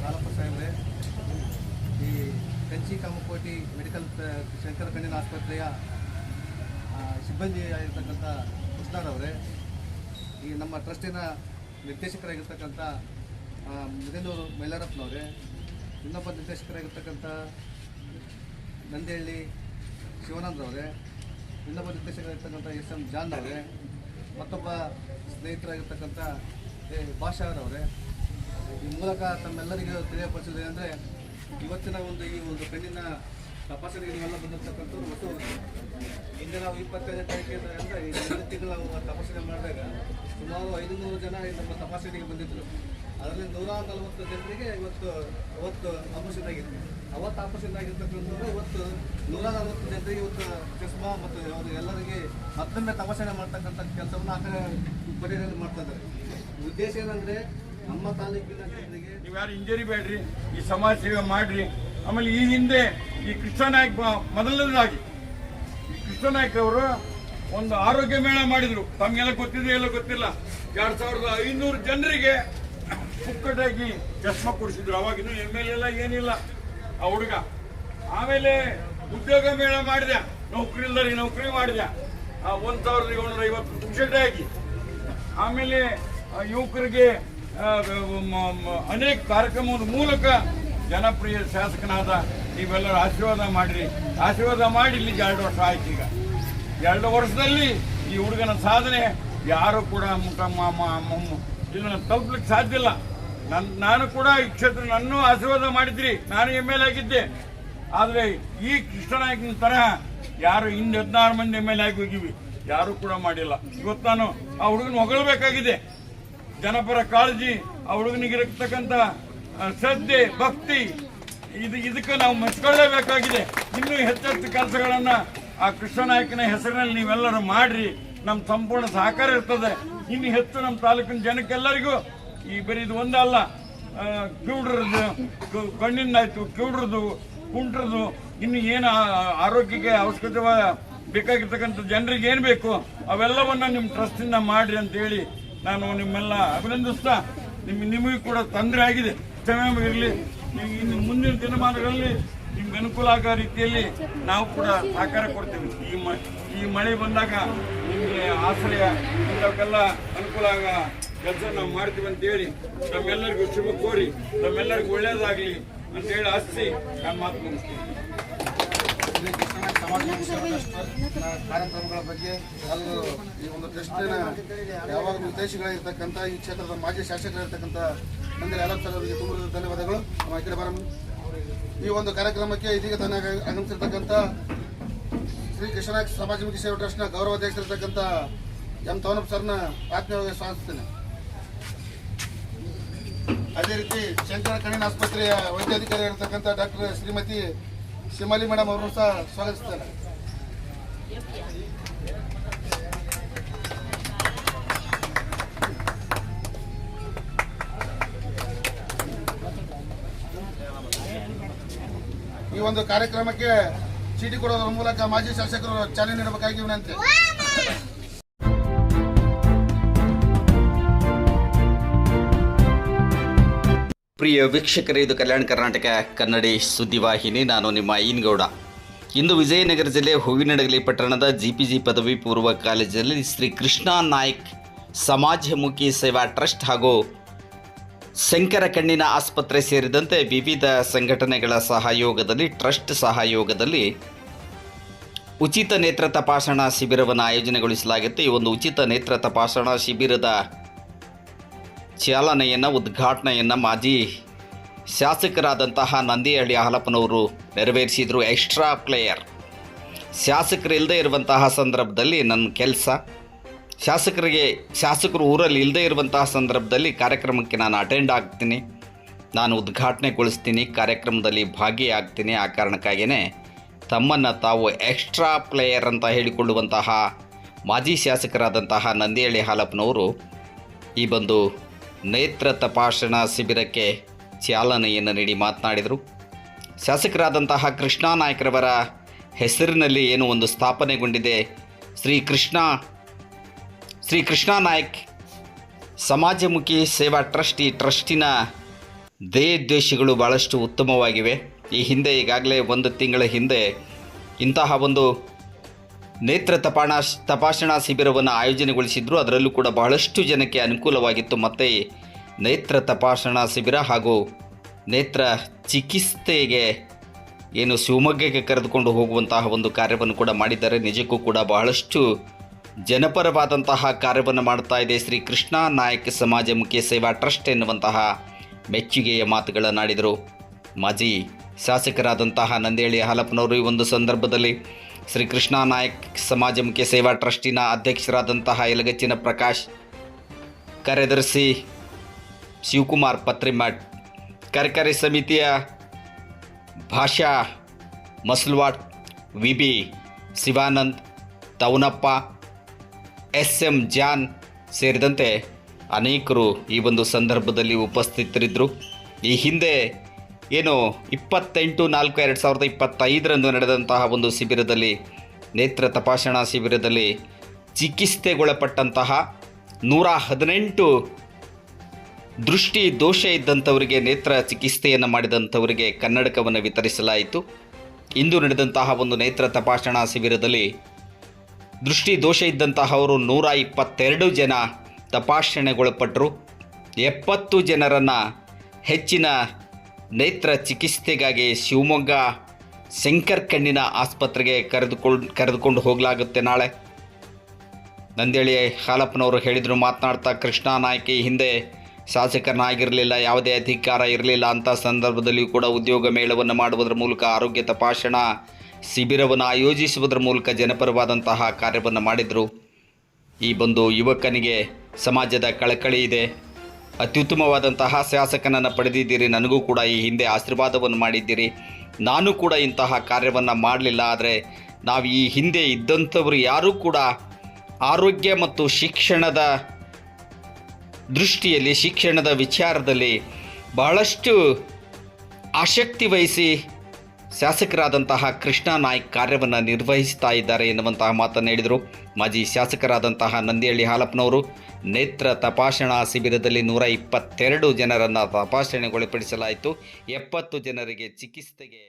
ಹಾಲಪ್ಪ ಸಾಹೇಬ್ರೆ, ಈ ಕಂಚಿ ಕಾಮಕೋಟಿ ಮೆಡಿಕಲ್ ಶಂಕರ ಕಣ್ಣಿನ ಆಸ್ಪತ್ರೆಯ ಸಿಬ್ಬಂದಿ ಆಗಿರ್ತಕ್ಕಂಥ ಕೃಷ್ಣರವರೇ, ಈ ನಮ್ಮ ಟ್ರಸ್ಟಿನ ನಿರ್ದೇಶಕರಾಗಿರ್ತಕ್ಕಂಥ ಮುದೇನೂರು ಮೈಲಾರಪ್ಪನವರೇ, ಇನ್ನೊಬ್ಬ ನಿರ್ದೇಶಕರಾಗಿರ್ತಕ್ಕಂಥ ನಂದಿಹಳ್ಳಿ ಶಿವಾನಂದರವರೇ, ಇನ್ನೊಬ್ಬ ನಿರ್ದೇಶಕರಾಗಿರ್ತಕ್ಕಂಥ SM ಜಾನ್ ಅವರೇ, ಮತ್ತೊಬ್ಬ ಸ್ನೇಹಿತರಾಗಿರ್ತಕ್ಕಂಥ ಭಾಷಾರವರೇ, ಈ ಮೂಲಕ ತಮ್ಮೆಲ್ಲರಿಗೂ ತಿಳಿಯಪಡಿಸೋದೇನೆಂದರೆ, ಇವತ್ತಿನ ಈ ಒಂದು ಕಣ್ಣಿನ ತಪಾಸಣೆಗೆ ನೀವೆಲ್ಲ ಬಂದಿರ್ತಕ್ಕಂಥವ್ರು ಹೊಸ ಹಿಂದೆ ನಾವು 25ನೇ ತಾರೀಕಿಂದ ಅಂದರೆ ಈ 2 ತಿಂಗಳು ನಾವು ತಪಾಸಣೆ ಮಾಡಿದಾಗ ಸುಮಾರು 500 ಜನ ನಮ್ಮ ತಪಾಸಣೆಗೆ ಬಂದಿದ್ದರು. ಅದರಲ್ಲಿ 140 ಜನರಿಗೆ ಅವತ್ತು ಆಪರೇಷನ್ ಆಗಿತ್ತು. ಅವತ್ತು ಆಪರೇಷನ್ ಆಗಿರ್ತಕ್ಕಂಥವ್ರು ಇವತ್ತು 140 ಜನರಿಗೆ ಇವತ್ತು ಚಸ್ಮಾ ಮತ್ತು ಅವರು ಎಲ್ಲರಿಗೆ ಮತ್ತೊಮ್ಮೆ ತಪಾಸಣೆ ಮಾಡ್ತಕ್ಕಂಥ ಕೆಲಸವನ್ನು ಆ ಕಡೆ ಪರಿಹಾರ ಮಾಡ್ತಾ ಇದ್ದಾರೆ. ಉದ್ದೇಶ ಏನಂದರೆ, ನಮ್ಮ ತಾಲೂಕಿನ ಜನರಿಗೆ ನೀವು ಯಾರು ಇಂಜರಿ ಬೇಡ್ರಿ, ಈ ಸಮಾಜ ಸೇವೆ ಮಾಡ್ರಿ. ಆಮೇಲೆ ಈ ಹಿಂದೆ ಈ ಕೃಷ್ಣನಾಯ್ಕ ಮೊದಲನೇದಾಗಿ ಈ ಕೃಷ್ಣನಾಯ್ಕ ಅವರು ಒಂದು ಆರೋಗ್ಯ ಮೇಳ ಮಾಡಿದ್ರು. ತಮಗೆಲ್ಲ ಗೊತ್ತಿದೆ ಎಲ್ಲ ಗೊತ್ತಿಲ್ಲ, 2500 ಜನರಿಗೆ ಪುಕ್ಕಟಾಗಿ ಚಸ್ಮಾ ಕೊಡಿಸಿದ್ರು. ಅವಾಗಿನ್ನೂ MLA ಎಲ್ಲ ಏನಿಲ್ಲ ಆ ಹುಡುಗ. ಆಮೇಲೆ ಉದ್ಯೋಗ ಮೇಳ ಮಾಡಿದೆ, ನೌಕರಿ ಇಲ್ಲರಿ ನೌಕರಿ ಮಾಡಿದೆ 1750 ಪುಕ್ಕಟಾಗಿ. ಆಮೇಲೆ ಯುವಕರಿಗೆ ಅನೇಕ ಕಾರ್ಯಕ್ರಮದ ಮೂಲಕ ಜನಪ್ರಿಯ ಶಾಸಕನಾದ. ನೀವೆಲ್ಲರೂ ಆಶೀರ್ವಾದ ಮಾಡಿರಿ. ಆಶೀರ್ವಾದ ಮಾಡಿ ಇಲ್ಲಿ 2 ವರ್ಷ ಆಯ್ತು. ಈಗ 2 ವರ್ಷದಲ್ಲಿ ಈ ಹುಡುಗನ ಸಾಧನೆ ಯಾರು ಕೂಡ ಇದನ್ನು ತಲುಪಲಿಕ್ಕೆ ಸಾಧ್ಯ ಇಲ್ಲ. ನಾನು ಕೂಡ ಈ ಕ್ಷೇತ್ರ ನನ್ನೂ ಆಶೀರ್ವಾದ ಮಾಡಿದ್ರಿ. ನಾನು MLA ಆಗಿದ್ದೆ. ಆದರೆ ಈ ಕೃಷ್ಣನಾಯ್ಕನ ತರಹ ಯಾರು ಇನ್ನು 16 ಮಂದಿ MLA ಆಗಿ ಹೋಗಿವಿ, ಯಾರು ಕೂಡ ಮಾಡಿಲ್ಲ. ಇವತ್ತು ನಾನು ಆ ಹುಡುಗನ ಹೊಗಳಬೇಕಾಗಿದೆ. ಜನಪರ ಕಾಳಜಿ, ಆ ಹುಡುಗನಿಗಿರತಕ್ಕಂಥ ಶ್ರದ್ಧೆ, ಭಕ್ತಿ, ಇದಕ್ಕೆ ನಾವು ಮೆಚ್ಕೊಳ್ಳೇಬೇಕಾಗಿದೆ. ಇನ್ನೂ ಹೆಚ್ಚೆಚ್ಚು ಕೆಲಸಗಳನ್ನ ಆ ಕೃಷ್ಣನಾಯಕನ ಹೆಸರಿನಲ್ಲಿ ನೀವೆಲ್ಲರೂ ಮಾಡ್ರಿ. ನಮ್ಮ ಸಂಪೂರ್ಣ ಸಹಕಾರ ಇರ್ತದೆ. ಇನ್ನು ಹೆಚ್ಚು ನಮ್ಮ ತಾಲೂಕಿನ ಜನಕ್ಕೆಲ್ಲರಿಗೂ ಈ ಬರೀ ಇದು ಒಂದಲ್ಲ, ಕಿವುಡ್ರದ್ದು ಕಣ್ಣಿಂದಾಯ್ತು, ಕಿವುಡ್ರದ್ದು, ಕುಂಟ್ರದ್ದು, ಇನ್ನು ಏನು ಆರೋಗ್ಯಕ್ಕೆ ಅವಶ್ಯಕತೆ ಬೇಕಾಗಿರ್ತಕ್ಕಂಥ ಜನರಿಗೆ ಏನು ಬೇಕು ಅವೆಲ್ಲವನ್ನ ನಿಮ್ಮ ಟ್ರಸ್ಟಿಂದ ಮಾಡ್ರಿ ಅಂತೇಳಿ ನಾನು ನಿಮ್ಮೆಲ್ಲ ಅಭಿನಂದಿಸ್ತಾ, ನಿಮಗೂ ಕೂಡ ತೊಂದರೆ ಆಗಿದೆ, ಕ್ಷಮೆ ಇರಲಿ. ಇನ್ನು ಮುಂದಿನ ದಿನಮಾನಗಳಲ್ಲಿ ನಿಮ್ಗೆ ಅನುಕೂಲ ಆಗೋ ರೀತಿಯಲ್ಲಿ ನಾವು ಕೂಡ ಸಹಕಾರ ಕೊಡ್ತೀವಿ. ಈ ಮಳೆ ಬಂದಾಗ ನಿಮಗೆ ಆಶ್ರಯ ಇಂಥವಕ್ಕೆಲ್ಲ ಅನುಕೂಲ ಆಗೋ ಕೆಲಸ ನಾವು ಮಾಡ್ತೀವಿ ಅಂತೇಳಿ ನಮ್ಮೆಲ್ಲರಿಗೂ ಶುಭ ಕೋರಿ ನಮ್ಮೆಲ್ಲರಿಗೂ ಒಳ್ಳೇದಾಗಲಿ ಅಂತೇಳಿ ಆಶಿಸಿ ನಾನು ಮಾತು ಮುಗಿಸ್ತೀನಿ. ಕಾರ್ಯಕ್ರಮಗಳ ಬಗ್ಗೆ ಹಾಗೂ ಈ ಒಂದು ಟ್ರಸ್ಟಿನ ಯಾವಾಗ ನಿರ್ದೇಶಕರಾಗಿರ್ತಕ್ಕಂಥ ಈ ಕ್ಷೇತ್ರದ ಮಾಜಿ ಶಾಸಕರಾಗಿರ್ತಕ್ಕಂಥ ನಂದಿಹಳ್ಳಿ ಹಾಲಪ್ಪ ಅವರಿಗೆ ತುಂಬ ಧನ್ಯವಾದಗಳು. ನಮ್ಮ ಈ ಕಡೆ ಬರ ಈ ಒಂದು ಕಾರ್ಯಕ್ರಮಕ್ಕೆ ಇದೀಗ ತಾನೇ ಆಗಮಿಸಿರ್ತಕ್ಕಂಥ ಶ್ರೀ ಕೃಷ್ಣನಾಯ್ಕ ಸಮಾಜಮುಖಿ ಸೇವಾ ಟ್ರಸ್ಟ್ನ ಗೌರವಾಧ್ಯಕ್ಷರಿರ್ತಕ್ಕಂಥ M. ತವನಪ್ಪ ಸರ್ನ ಆತ್ಮೀಯವಾಗಿ ಸ್ವಾಗತಿಸ್ತೇನೆ. ಅದೇ ರೀತಿ ಶಂಕರ ಕಣ್ಣಿನ ಆಸ್ಪತ್ರೆಯ ವೈದ್ಯಾಧಿಕಾರಿ ಇರತಕ್ಕಂಥ ಡಾಕ್ಟರ್ ಶ್ರೀಮತಿ ಶಿಮಾಲಿ ಮೇಡಮ್ ಅವರನ್ನು ಸಹ ಸ್ವಾಗತಿಸ್ತೇನೆ. ಈ ಒಂದು ಕಾರ್ಯಕ್ರಮಕ್ಕೆ ಚೀಟಿ ಕೊಡೋದ್ರ ಮೂಲಕ ಮಾಜಿ ಶಾಸಕರು ಚಾಲನೆ ನೀಡಬೇಕಾಗಿ ವಿನಂತಿ. ಪ್ರಿಯ ವೀಕ್ಷಕರೇ, ಇದು ಕಲ್ಯಾಣ ಕರ್ನಾಟಕ ಕನ್ನಡಿ ಸುದ್ದಿವಾಹಿನಿ. ನಾನು ನಿಮ್ಮ ಐನ್ಗೌಡ. ಇಂದು ವಿಜಯನಗರ ಜಿಲ್ಲೆ ಹೂವಿನಡಗಲಿ ಪಟ್ಟಣದ GPG ಪದವಿ ಪೂರ್ವ ಕಾಲೇಜಿನಲ್ಲಿ ಶ್ರೀ ಕೃಷ್ಣನಾಯ್ಕ ಸಮಾಜಮುಖಿ ಸೇವಾ ಟ್ರಸ್ಟ್ ಹಾಗೂ ಶಂಕರ ಕಣ್ಣಿನ ಆಸ್ಪತ್ರೆ ಸೇರಿದಂತೆ ವಿವಿಧ ಸಂಘಟನೆಗಳ ಸಹಯೋಗದಲ್ಲಿ ಟ್ರಸ್ಟ್ ಸಹಯೋಗದಲ್ಲಿ ಉಚಿತ ನೇತ್ರ ತಪಾಸಣಾ ಶಿಬಿರವನ್ನು ಆಯೋಜನೆಗೊಳಿಸಲಾಗಿತ್ತು. ಈ ಒಂದು ಉಚಿತ ನೇತ್ರ ತಪಾಸಣಾ ಶಿಬಿರದ ಚಾಲನೆಯನ್ನು ಉದ್ಘಾಟನೆಯನ್ನು ಮಾಜಿ ಶಾಸಕರಾದಂತಹ ನಂದಿಹಳ್ಳಿ ಹಾಲಪ್ಪನವರು ನೆರವೇರಿಸಿದರು. ಎಕ್ಸ್ಟ್ರಾ ಪ್ಲೇಯರ್ ಶಾಸಕರಿಲ್ಲದೆ ಇರುವಂತಹ ಸಂದರ್ಭದಲ್ಲಿ ನನ್ನ ಕೆಲಸ, ಶಾಸಕರು ಊರಲ್ಲಿ ಇಲ್ಲದೆ ಇರುವಂತಹ ಸಂದರ್ಭದಲ್ಲಿ ಕಾರ್ಯಕ್ರಮಕ್ಕೆ ನಾನು ಅಟೆಂಡ್ ಆಗ್ತೀನಿ, ನಾನು ಉದ್ಘಾಟನೆಗೊಳಿಸ್ತೀನಿ, ಕಾರ್ಯಕ್ರಮದಲ್ಲಿ ಭಾಗಿಯಾಗ್ತೀನಿ. ಆ ಕಾರಣಕ್ಕಾಗಿಯೇ ತಮ್ಮನ್ನು ತಾವು ಎಕ್ಸ್ಟ್ರಾ ಪ್ಲೇಯರ್ ಅಂತ ಹೇಳಿಕೊಳ್ಳುವಂತಹ ಮಾಜಿ ಶಾಸಕರಾದಂತಹ ನಂದಿಹಳ್ಳಿ ಹಾಲಪ್ಪನವರು ಈ ಒಂದು ನೇತ್ರ ತಪಾಸಣಾ ಶಿಬಿರಕ್ಕೆ ಚಾಲನೆಯನ್ನು ನೀಡಿ ಮಾತನಾಡಿದರು. ಶಾಸಕರಾದಂತಹ ಕೃಷ್ಣನಾಯ್ಕರವರ ಹೆಸರಿನಲ್ಲಿ ಏನು ಒಂದು ಸ್ಥಾಪನೆಗೊಂಡಿದೆ, ಶ್ರೀ ಕೃಷ್ಣನಾಯ್ಕ ಸಮಾಜಮುಖಿ ಸೇವಾ ಟ್ರಸ್ಟ್, ಈ ಟ್ರಸ್ಟಿನ ಧ್ಯೇಯೋದ್ದೇಶಗಳು ಭಾಳಷ್ಟು ಉತ್ತಮವಾಗಿವೆ. ಈ ಹಿಂದೆ ಈಗಾಗಲೇ 1 ತಿಂಗಳ ಹಿಂದೆ ಇಂತಹ ಒಂದು ನೇತ್ರ ತಪಾಸಣಾ ಶಿಬಿರವನ್ನು ಆಯೋಜನೆಗೊಳಿಸಿದ್ರು. ಅದರಲ್ಲೂ ಕೂಡ ಬಹಳಷ್ಟು ಜನಕ್ಕೆ ಅನುಕೂಲವಾಗಿತ್ತು. ಮತ್ತು ನೇತ್ರ ತಪಾಸಣಾ ಶಿಬಿರ ಹಾಗೂ ನೇತ್ರ ಚಿಕಿತ್ಸೆಗೆ ಏನು ಶಿವಮೊಗ್ಗಕ್ಕೆ ಕರೆದುಕೊಂಡು ಹೋಗುವಂತಹ ಒಂದು ಕಾರ್ಯವನ್ನು ಕೂಡ ಮಾಡಿದ್ದಾರೆ. ನಿಜಕ್ಕೂ ಕೂಡ ಬಹಳಷ್ಟು ಜನಪರವಾದಂತಹ ಕಾರ್ಯವನ್ನು ಮಾಡ್ತಾ ಇದೆ ಶ್ರೀ ಕೃಷ್ಣ ನಾಯಕ್ ಸಮಾಜಮುಖಿ ಸೇವಾ ಟ್ರಸ್ಟ್ ಎನ್ನುವಂತಹ ಮೆಚ್ಚುಗೆಯ ಮಾತುಗಳನ್ನಾಡಿದರು. ಮಾಜಿ ಶಾಸಕರಾದಂತಹ ನಂದೇಳಿ ಹಾಲಪ್ಪನವರು ಈ ಒಂದು ಸಂದರ್ಭದಲ್ಲಿ ಶ್ರೀ ಕೃಷ್ಣ ನಾಯಕ್ ಸಮಾಜಮುಖಿ ಸೇವಾ ಟ್ರಸ್ಟಿನ ಅಧ್ಯಕ್ಷರಾದಂತಹ ಯಲಗಚ್ಚಿನ ಪ್ರಕಾಶ್, ಕಾರ್ಯದರ್ಶಿ ಶಿವಕುಮಾರ್ ಪತ್ರಿಮಠ್, ಕಾರ್ಯಕಾರಿ ಸಮಿತಿಯ Basha Maslwad, V B Shivanand, Taunappa, SM John ಸೇರಿದಂತೆ ಅನೇಕರು ಈ ಒಂದು ಸಂದರ್ಭದಲ್ಲಿ ಉಪಸ್ಥಿತರಿದ್ದರು. ಈ ಹಿಂದೆ ಏನು 28/4/2025 ನಡೆದಂತಹ ಒಂದು ಶಿಬಿರದಲ್ಲಿ, ನೇತ್ರ ತಪಾಸಣಾ ಶಿಬಿರದಲ್ಲಿ ಚಿಕಿತ್ಸೆಗೊಳಪಟ್ಟಂತಹ 118 ದೃಷ್ಟಿ ದೋಷ ಇದ್ದಂಥವರಿಗೆ, ನೇತ್ರ ಚಿಕಿತ್ಸೆಯನ್ನು ಮಾಡಿದಂಥವರಿಗೆ ಕನ್ನಡಕವನ್ನು ವಿತರಿಸಲಾಯಿತು. ಇಂದು ನಡೆದಂತಹ ಒಂದು ನೇತ್ರ ತಪಾಸಣಾ ಶಿಬಿರದಲ್ಲಿ ದೃಷ್ಟಿ ದೋಷ ಇದ್ದಂತಹವರು 122 ಜನ ತಪಾಸಣೆಗೊಳಪಟ್ಟರು. 70 ಜನರನ್ನು ಹೆಚ್ಚಿನ ನೇತ್ರ ಚಿಕಿತ್ಸೆಗಾಗಿ ಶಿವಮೊಗ್ಗ ಶಂಕರ್ ಕಣ್ಣಿನ ಆಸ್ಪತ್ರೆಗೆ ಕರೆದುಕೊಂಡು ಹೋಗಲಾಗುತ್ತೆ ನಾಳೆ. ನಂದೇಳಿ ಹಾಲಪ್ಪನವರು ಹೇಳಿದರು ಮಾತನಾಡ್ತಾ, ಕೃಷ್ಣ ನಾಯ್ಕ ಈ ಹಿಂದೆ ಶಾಸಕನಾಗಿರಲಿಲ್ಲ, ಯಾವುದೇ ಅಧಿಕಾರ ಇರಲಿಲ್ಲ ಅಂತ ಸಂದರ್ಭದಲ್ಲಿಯೂ ಕೂಡ ಉದ್ಯೋಗ ಮೇಳವನ್ನು ಮಾಡುವುದರ ಮೂಲಕ, ಆರೋಗ್ಯ ತಪಾಸಣಾ ಶಿಬಿರವನ್ನು ಆಯೋಜಿಸುವುದರ ಮೂಲಕ ಜನಪರವಾದಂತಹ ಕಾರ್ಯವನ್ನು ಮಾಡಿದರು. ಈ ಒಂದು ಯುವಕನಿಗೆ ಸಮಾಜದ ಕಳಕಳಿ ಇದೆ, ಅತ್ಯುತ್ತಮವಾದಂತಹ ಶಾಸಕನನ್ನು ಪಡೆದಿದ್ದೀರಿ, ನನಗೂ ಕೂಡ ಈ ಹಿಂದೆ ಆಶೀರ್ವಾದವನ್ನು ಮಾಡಿದ್ದೀರಿ, ನಾನು ಕೂಡ ಇಂತಹ ಕಾರ್ಯವನ್ನು ಮಾಡಲಿಲ್ಲ. ಆದರೆ ನಾವು ಈ ಹಿಂದೆ ಇದ್ದಂಥವರು ಯಾರೂ ಕೂಡ ಆರೋಗ್ಯ ಮತ್ತು ಶಿಕ್ಷಣದ ದೃಷ್ಟಿಯಲ್ಲಿ, ಶಿಕ್ಷಣದ ವಿಚಾರದಲ್ಲಿ ಬಹಳಷ್ಟು ಆಸಕ್ತಿ ವಹಿಸಿ ಶಾಸಕರಾದಂತಹ ಕೃಷ್ಣ ನಾಯ್ಕ್ ಕಾರ್ಯವನ್ನು ನಿರ್ವಹಿಸ್ತಾ ಇದ್ದಾರೆ ಎನ್ನುವಂತಹ ಮಾತನ್ನು ಹೇಳಿದರು. ಮಾಜಿ ಶಾಸಕರಾದಂತಹ ನಂದಿಹಳ್ಳಿ ಹಾಲಪ್ಪನವರು ನೇತ್ರ ತಪಾಸಣಾ ಶಿಬಿರದಲ್ಲಿ 122 ಜನರನ್ನು ತಪಾಸಣೆಗೊಳಪಡಿಸಲಾಯಿತು. 70 ಜನರಿಗೆ ಚಿಕಿತ್ಸೆಗೆ